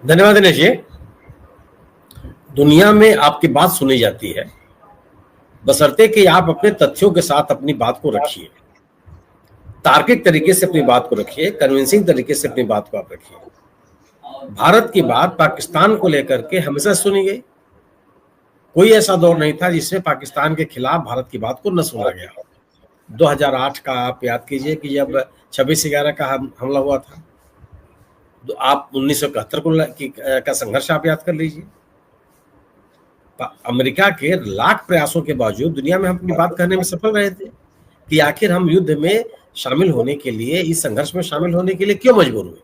धन्यवाद दिनेश जी। दुनिया में आपकी बात सुनी जाती है, बशर्ते कि आप अपने तथ्यों के साथ अपनी बात को रखिए, तार्किक तरीके से अपनी बात को रखिए, कन्विंसिंग तरीके से अपनी बात को आप रखिए। भारत की बात पाकिस्तान को लेकर के हमेशा सुनी गई। कोई ऐसा दौर नहीं था जिसमें पाकिस्तान के खिलाफ भारत की बात को न सुना गया। 2008 का आप याद कीजिए कि जब 26/11 का हमला हुआ था, तो आप 1971 का संघर्ष आप याद कर लीजिए। अमेरिका के लाख प्रयासों के बावजूद दुनिया में हम अपनी बात कहने में सफल रहे थे कि आखिर हम युद्ध में शामिल होने के लिए, इस संघर्ष में शामिल होने के लिए क्यों मजबूर हुए।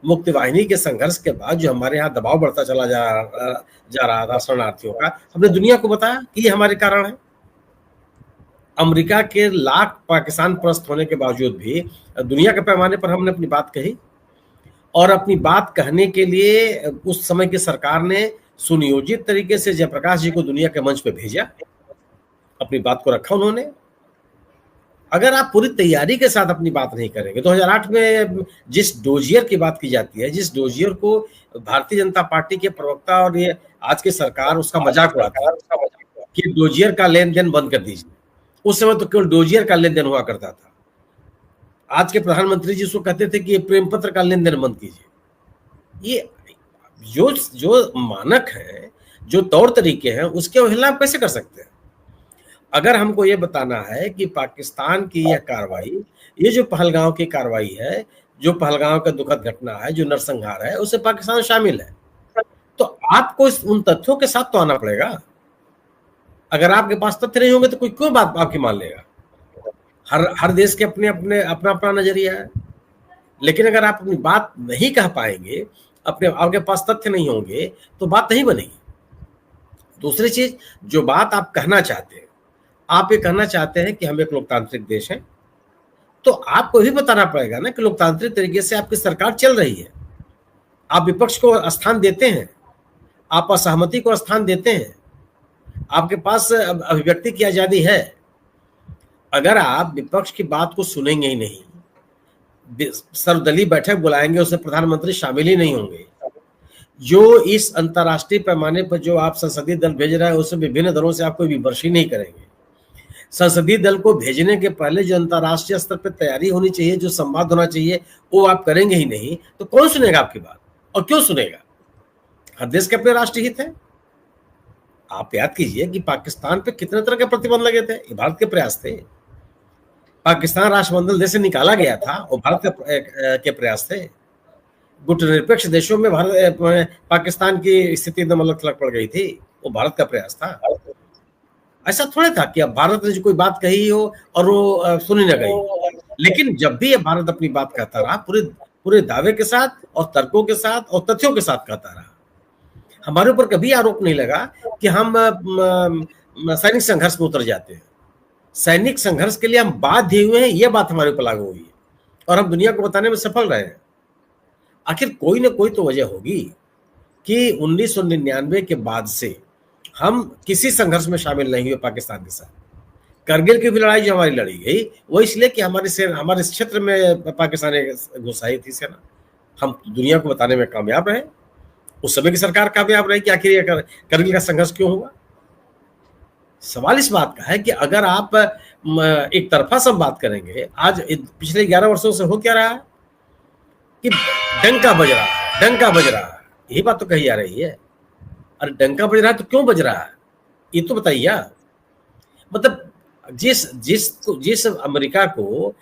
मुक्ति वाहिनी के संघर्ष के बाद जो हमारे यहाँ दबाव बढ़ता चला जा रहा था शरणार्थियों का, हमने दुनिया को बताया कि ये हमारे कारण है। अमेरिका के लाख पाकिस्तान परस्त होने के बावजूद भी दुनिया के पैमाने पर हमने अपनी बात कही, और अपनी बात कहने के लिए उस समय की सरकार ने सुनियोजित तरीके से जयप्रकाश जी को दुनिया के मंच पे भेजा, अपनी बात को रखा उन्होंने। अगर आप पूरी तैयारी के साथ अपनी बात नहीं करेंगे, 2008 में जिस डोजियर की बात की जाती है, जिस डोजियर को भारतीय जनता पार्टी के प्रवक्ता और ये आज की सरकार उसका मजाक उड़ाती है कि डोजियर का लेन देन बंद कर दीजिए। उस समय तो केवल डोजियर का लेन देन हुआ करता था। आज के प्रधानमंत्री जी उसको कहते थे कि ये प्रेम पत्र का लेन देन बंद कीजिए। ये जो मानक है, जो तौर तरीके हैं, उसके अवहेलना आप कैसे कर सकते हैं। अगर हमको ये बताना है कि पाकिस्तान की यह कार्रवाई, ये जो पहलगांव की कार्रवाई है, जो पहलगांव का दुखद घटना है, जो नरसंहार है, उससे पाकिस्तान शामिल है, तो आपको उन तथ्यों के साथ तो आना पड़ेगा। अगर आपके पास तथ्य नहीं होंगे तो कोई क्यों बात आपकी मान लेगा। हर देश के अपना अपना नजरिया है, लेकिन अगर आप अपनी बात नहीं कह पाएंगे, आपके पास तथ्य नहीं होंगे, तो बात नहीं बनेगी। दूसरी चीज, जो बात आप कहना चाहते हैं, आप ये कहना चाहते हैं कि हम एक लोकतांत्रिक देश हैं, तो आपको भी बताना पड़ेगा ना कि लोकतांत्रिक तरीके से आपकी सरकार चल रही है। आप विपक्ष को स्थान देते हैं, आप असहमति को स्थान देते हैं, आपके पास अभिव्यक्ति की आजादी है। अगर आप विपक्ष की बात को सुनेंगे ही नहीं, सर्वदलीय बैठक बुलाएंगे, उसमें प्रधानमंत्री शामिल ही नहीं होंगे, जो इस अंतर्राष्ट्रीय पैमाने पर जो आप संसदीय दल भेज रहे हैं उसमें विभिन्न दलों से आप कोई विमर्श ही नहीं करेंगे। संसदीय दल को भेजने के पहले जो अंतर्राष्ट्रीय स्तर पर तैयारी होनी चाहिए, जो संवाद होना चाहिए, वो आप करेंगे ही नहीं, तो कौन सुनेगा आपकी बात, और क्यों सुनेगा। हर देश के अपने राष्ट्रीय हित है। आप याद कीजिए कि पाकिस्तान पे कितने तरह के प्रतिबंध लगे थे, ये भारत के प्रयास थे। पाकिस्तान राष्ट्रमंडल देश से निकाला गया था, और भारत के प्रयास थे। गुटनिरपेक्ष देशों में पाकिस्तान की स्थिति एकदम अलग थलग पड़ गई थी, वो भारत का प्रयास था। ऐसा थोड़ा था कि अब भारत ने जो कोई बात कही हो और वो सुनी न गई, लेकिन जब भी भारत अपनी बात कहता रहा, पूरे दावे के साथ और तर्कों के साथ और तथ्यों के साथ कहता रहा। हमारे ऊपर कभी आरोप नहीं लगा कि हम सैनिक संघर्ष में उतर जाते हैं। सैनिक संघर्ष के लिए हम बाध्य हुए हैं, यह बात हमारे ऊपर लागू हुई है, और हम दुनिया को बताने में सफल रहे हैं। आखिर कोई ना कोई तो वजह होगी कि 1999 के बाद से हम किसी संघर्ष में शामिल नहीं हुए पाकिस्तान के साथ। करगिल की भी लड़ाई जो हमारी लड़ी गई, वो इसलिए कि हमारे क्षेत्र में पाकिस्तान घुसाई थी सेना। हम दुनिया को बताने में कामयाब रहे, उस समय की सरकार कामयाब रही कि आखिर ये करगिल का संघर्ष क्यों हुआ। सवाल इस बात का है कि अगर आप एक तरफा संवाद करेंगे, आज पिछले 11 वर्षों से हो क्या रहा है कि डंका बज रहा है, डंका बज रहा है, यही बात तो कही जा रही है। अरे डंका बज रहा है तो क्यों बज रहा है, ये तो बताइए। मतलब जिस अमेरिका को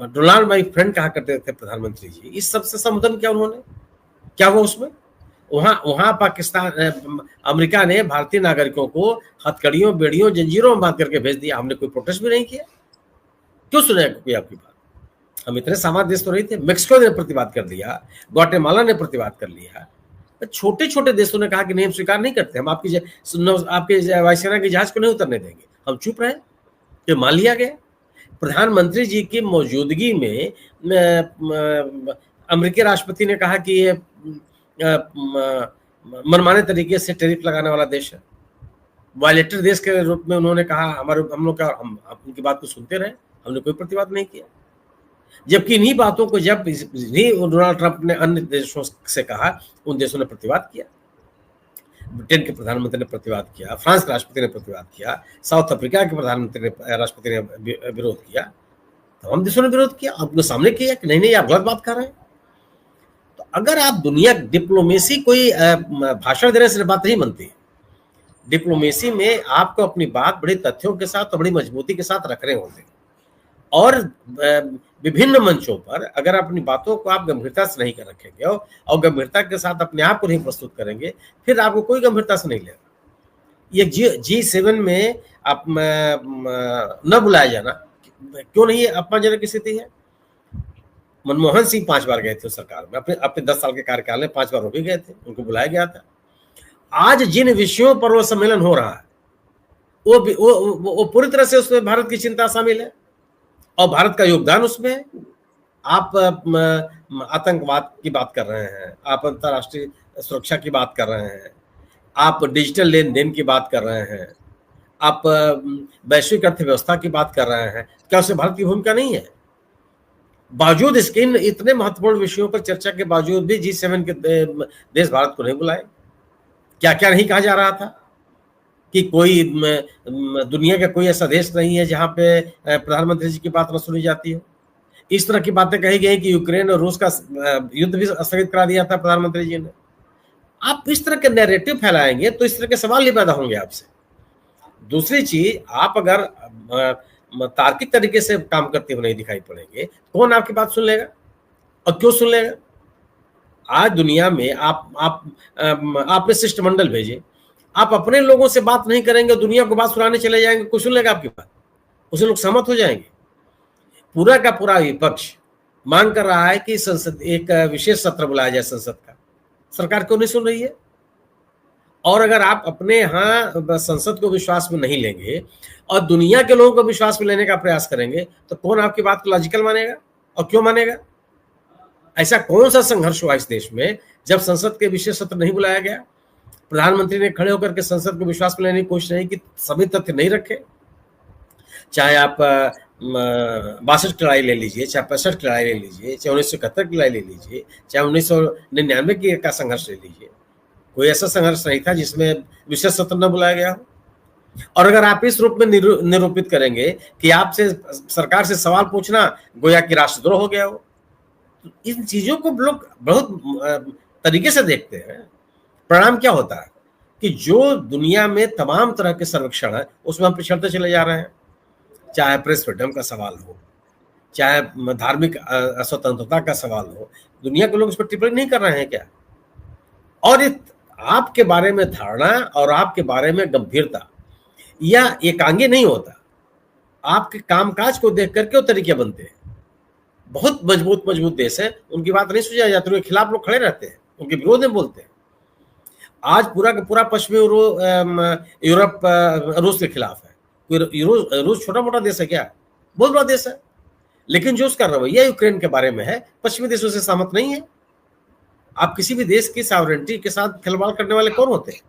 डोनाल्ड माई फ्रेंड कहा करते थे प्रधानमंत्री जी, इस सबसे संबोधन किया उन्होंने, क्या हुआ उसमें। वहां पाकिस्तान अमेरिका ने भारतीय नागरिकों को हथकड़ियों, बेड़ियों, जंजीरों में बांध करके भेज दिया। हमने कोई प्रोटेस्ट भी नहीं किया। क्यों सुने कोई आपकी बात। हम इतने सामान्य देश तो नहीं थे। मेक्सिको ने प्रतिवाद कर लिया, ग्वाटेमाला ने प्रतिवाद कर लिया, छोटे छोटे देशों ने कहा कि नहीं, हम स्वीकार नहीं करते, हम आपके वायुसेना के जहाज को नहीं उतरने देंगे। हम चुप रहे, ये मान लिया गया। प्रधानमंत्री जी की मौजूदगी में अमेरिकी राष्ट्रपति ने कहा कि ये मनमाने तरीके से टैरिफ लगाने वाला देश है। वायलेटर देश के रूप में उन्होंने कहा, हम लोग उनकी बात को सुनते रहे, हमने कोई प्रतिवाद नहीं किया। जबकि इन्हीं बातों को जब डोनाल्ड ट्रंप ने अन्य देशों से कहा, उन देशों ने प्रतिवाद किया। ब्रिटेन के प्रधानमंत्री ने प्रतिवाद किया, फ्रांस के राष्ट्रपति ने प्रतिवाद किया, साउथ अफ्रीका के प्रधानमंत्री ने राष्ट्रपति ने विरोध किया, तमाम देशों ने विरोध किया, आपके सामने किया कि नहीं नहीं आप गलत बात कर रहे हैं। तो अगर आप दुनिया डिप्लोमेसी कोई भाषण देने से बात नहीं बनती, डिप्लोमेसी में आपको अपनी बात बड़े तथ्यों के साथ और बड़ी मजबूती के साथ रख रहे होंगे, और विभिन्न मंचों पर अगर अपनी बातों को आप गंभीरता से नहीं कर रखेंगे और गंभीरता के साथ अपने आप को नहीं प्रस्तुत करेंगे, फिर आपको कोई गंभीरता से नहीं लेगा। ये G7 में आप न बुलाया जाना क्यों नहीं है, अपमानजनक स्थिति है। मनमोहन सिंह 5 बार गए थे सरकार में, अपने 10 साल के कार्यकाल में 5 बार वो भी गए थे, उनको बुलाया गया था। आज जिन विषयों पर वो सम्मेलन हो रहा है वो पूरी तरह से उसमें भारत की चिंता शामिल है और भारत का योगदान उसमें है। आप आतंकवाद की बात कर रहे हैं, आप अंतर्राष्ट्रीय सुरक्षा की बात कर रहे हैं, आप डिजिटल लेन देन की बात कर रहे हैं, आप वैश्विक अर्थव्यवस्था की बात कर रहे हैं, क्या उसमें भारत की भूमिका नहीं है? बावजूद इसके इतने महत्वपूर्ण विषयों पर चर्चा के बावजूद भी G7 के देश भारत को नहीं बुलाए। क्या क्या नहीं कहा जा रहा था कि कोई दुनिया का कोई ऐसा देश नहीं है जहां पे प्रधानमंत्री जी की बात न सुनी जाती है। इस तरह की बातें कही गई कि यूक्रेन और रूस का युद्ध भी स्थगित करा दिया था प्रधानमंत्री जी ने। आप इस तरह के नैरेटिव फैलाएंगे तो इस तरह के सवाल ही पैदा होंगे आपसे। दूसरी चीज, आप अगर तार्किक तरीके से काम करते हुए नहीं दिखाई पड़ेंगे, कौन आपकी बात सुन लेगा और क्यों सुन लेगा? आज दुनिया में आपने शिष्टमंडल भेजे, आप अपने लोगों से बात नहीं करेंगे, दुनिया को बात सुनाने चले जाएंगे, कोई सुन लेगा आपकी बात? उसे लोग सहमत हो जाएंगे। पूरा का पूरा विपक्ष मांग कर रहा है कि संसद एक विशेष सत्र बुलाया जाए संसद का, सरकार क्यों नहीं सुन रही है? और अगर आप अपने यहाँ संसद को विश्वास में नहीं लेंगे और दुनिया के लोगों को विश्वास में लेने का प्रयास करेंगे, तो कौन आपकी बात को लॉजिकल मानेगा और क्यों मानेगा? ऐसा कौन सा संघर्ष हुआ इस देश में जब संसद के विशेष सत्र नहीं बुलाया गया? प्रधानमंत्री ने खड़े होकर के संसद को विश्वास में लेने की कोशिश नहीं की, सभी तथ्य नहीं रखे। चाहे आप 62 की लड़ाई ले लीजिए, चाहे 65 की लड़ाई ले लीजिए, चाहे 1971 की लड़ाई ले लीजिए, चाहे 1999 का संघर्ष ले लीजिए, कोई ऐसा संघर्ष नहीं था जिसमें विशेष सत्र न बुलाया गया हो। और अगर आप इस रूप में निरूपित करेंगे कि आपसे सरकार से सवाल पूछना गोया कि राष्ट्रद्रोह हो गया हो, तो इन चीजों को लोग बहुत तरीके से देखते हैं। परिणाम क्या होता है कि जो दुनिया में तमाम तरह के सर्वेक्षण है उसमें हम पिछड़ते चले जा रहे हैं। चाहे प्रेस फ्रीडम का सवाल हो, चाहे धार्मिक स्वतंत्रता का सवाल हो, दुनिया के लोग उस पर टिप्पणी नहीं कर रहे हैं क्या? और आपके बारे में धारणा और आपके बारे में गंभीरता या एकांगी नहीं होता, आपके कामकाज को देख करके वो तरीके बनते हैं। बहुत मजबूत देश है, उनकी बात नहीं सुझाई जाती, उनके खिलाफ लोग खड़े रहते हैं, उनके विरोध में बोलते हैं। आज पूरा का पूरा पश्चिमी यूरोप रूस के खिलाफ है। रूस छोटा मोटा देश है क्या? बहुत बड़ा देश है, लेकिन जो उसका रवैया यूक्रेन के बारे में है, पश्चिमी देशों से सहमत नहीं है। आप किसी भी देश की सॉवरेनिटी के साथ खिलवाड़ करने वाले कौन होते हैं?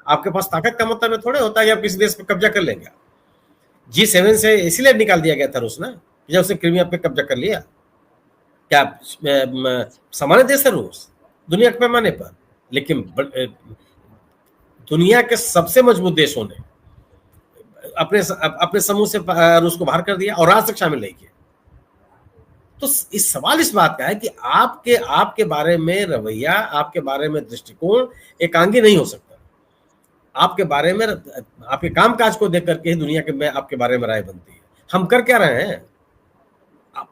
आपके पास ताकत का मतलब थोड़े होता है कि आप किसी देश पर कब्जा कर लेंगे। G7 से इसीलिए निकाल दिया गया था रूस ना, जब उसने क्रीमिया पे कब्जा कर लिया। क्या सामान्य देश है रूस दुनिया के पैमाने पर? लेकिन दुनिया के सबसे मजबूत देशों ने अपने समूह से रूस को बाहर कर दिया और आज तक शामिल नहीं किया। तो इस बात का है कि आपके बारे में रवैया, आपके बारे में दृष्टिकोण एकांगी नहीं हो सकता। आपके बारे में, आपके कामकाज को देख करके ही दुनिया के में आपके बारे में राय बनती है। हम कर क्या रहे हैं?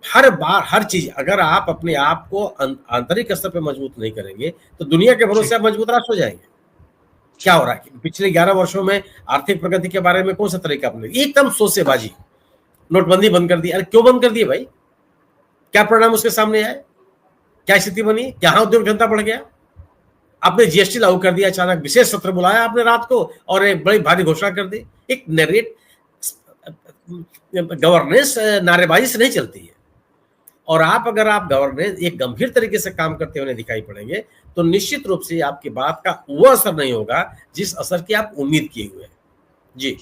हर बार हर चीज, अगर आप अपने आप को आंतरिक स्तर पे मजबूत नहीं करेंगे तो दुनिया के भरोसे आप मजबूत राष्ट्र हो जाएंगे। क्या हो रहा है? पिछले 11 वर्षों में आर्थिक प्रगति के बारे में कौन सा तरीका अपने? एकदम सोचेबाजी, नोटबंदी बंद कर दी। अरे क्यों बंद कर दिए भाई? क्या परिणाम उसके सामने आए? क्या स्थिति बनी? क्या उद्योग धंधा बढ़ गया? आपने GST लागू कर दिया, अचानक विशेष सत्र बुलाया आपने रात को और एक बड़ी भारी घोषणा कर दी। एक गवर्नेंस नारेबाजी से नहीं चलती है। और अगर आप गवर्नेंस एक गंभीर तरीके से काम करते हुए दिखाई पड़ेंगे तो निश्चित रूप से आपकी बात का वो असर नहीं होगा जिस असर की आप उम्मीद किए हुए हैं। जी।